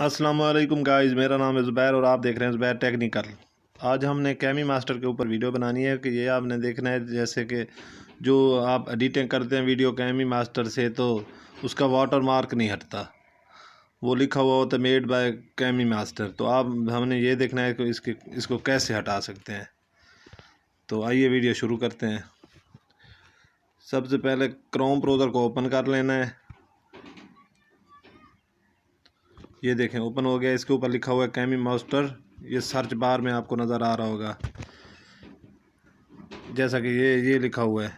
السلام علیکم گائز، میرا نام ہے زبیر اور آپ دیکھ رہے ہیں زبیر ٹیکنیکل۔ آج ہم نے کیمی ماسٹر کے اوپر ویڈیو بنانی ہے کہ یہ آپ نے دیکھنا ہے جیسے کہ جو آپ ایڈیٹنگ کرتے ہیں ویڈیو کیمی ماسٹر سے تو اس کا واٹر مارک نہیں ہٹتا، وہ لکھا ہوا ہوتا ہے میڈ بائی کیمی ماسٹر۔ تو ہم نے یہ دیکھنا ہے کہ اس کو کیسے ہٹا سکتے ہیں۔ تو آئیے ویڈیو شروع کرتے ہیں۔ سب سے پہلے کروم براؤزر کو اوپن کر لینا ہے۔ یہ دیکھیں اوپن ہو گیا، اس کے اوپر لکھا ہوا ہے کیمی ماسٹر، یہ سرچ بار میں آپ کو نظر آ رہا ہوگا جیسا کہ یہ لکھا ہوا ہے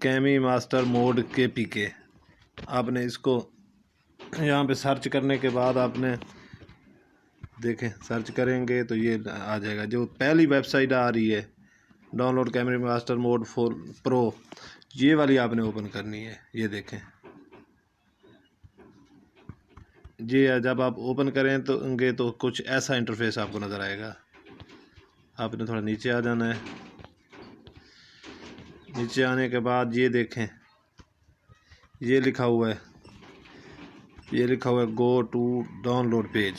کیمی ماسٹر موڈ KPK۔ آپ نے اس کو یہاں پہ سرچ کرنے کے بعد آپ نے دیکھیں سرچ کریں گے تو یہ آ جائے گا۔ جو پہلی ویب سائٹ آ رہی ہے ڈاؤن لوڈ کیمی ماسٹر موڈ 4 پرو، یہ والی آپ نے اوپن کرنی ہے۔ یہ دیکھیں جی، جب آپ اوپن کریں تو کچھ ایسا انٹرفیس آپ کو نظر آئے گا۔ آپ نے تھوڑا نیچے آ جانا ہے۔ نیچے آنے کے بعد یہ دیکھیں یہ لکھا ہوا ہے go to download page.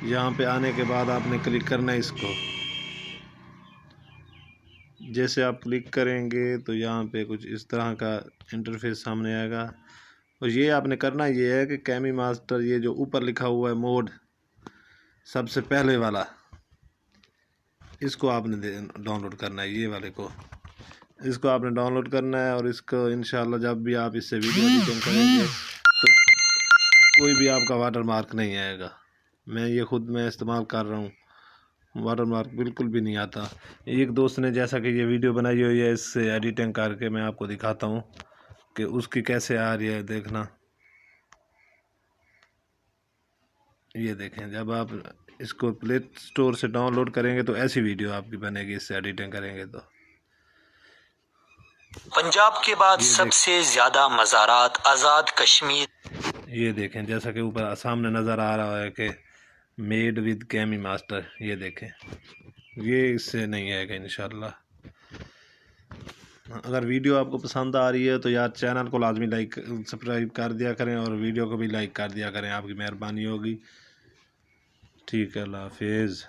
یہاں پہ آنے کے بعد آپ نے کلک کرنا ہے اس کو۔ جیسے آپ کلک کریں گے تو یہاں پہ کچھ اس طرح کا انٹرفیس سامنے آئے گا، اور یہ آپ نے کرنا یہ ہے کہ کیمی ماسٹر یہ جو اوپر لکھا ہوا ہے موڈ سب سے پہلے والا، اس کو آپ نے ڈاؤن لوڈ کرنا ہے۔ یہ والے کو اس کو آپ نے ڈاؤن لوڈ کرنا ہے، اور اس کو انشاءاللہ جب بھی آپ اس سے ویڈیو ایڈیٹنگ کریں گے تو کوئی بھی آپ کا واٹر مارک نہیں آئے گا۔ یہ خود میں استعمال کر رہا ہوں، واٹر مارک بالکل بھی نہیں آتا۔ ایک دوست نے جیسا کہ یہ ویڈیو بنائی ہوئی ہے، اس سے ایڈیٹنگ کر کے میں آپ کو دکھاتا ہوں کہ اس کی کیسے آ رہی ہے۔ دیکھنا یہ دیکھیں جب آپ اس کو پلے اسٹور سے ڈاؤن لوڈ کریں گے تو ایسی ویڈیو آپ کی بنے گی، اس سے ایڈیٹنگ کریں گے تو۔ پنجاب کے بعد سب سے زیادہ مزارات آزاد کشمیر۔ یہ دیکھیں جیسا کہ اوپر سامنے نظر آ رہا ہے کہ میڈ ود کیمی ماسٹر، یہ دیکھیں یہ اس سے نہیں آئے گا انشاءاللہ۔ اگر ویڈیو آپ کو پسند آ رہی ہے تو یار چینل کو لازمی سبسکرائب کر دیا کریں، اور ویڈیو کو بھی لائک کر دیا کریں، آپ کی مہربانی ہوگی۔ ٹھیک ہے، اللہ حافظ۔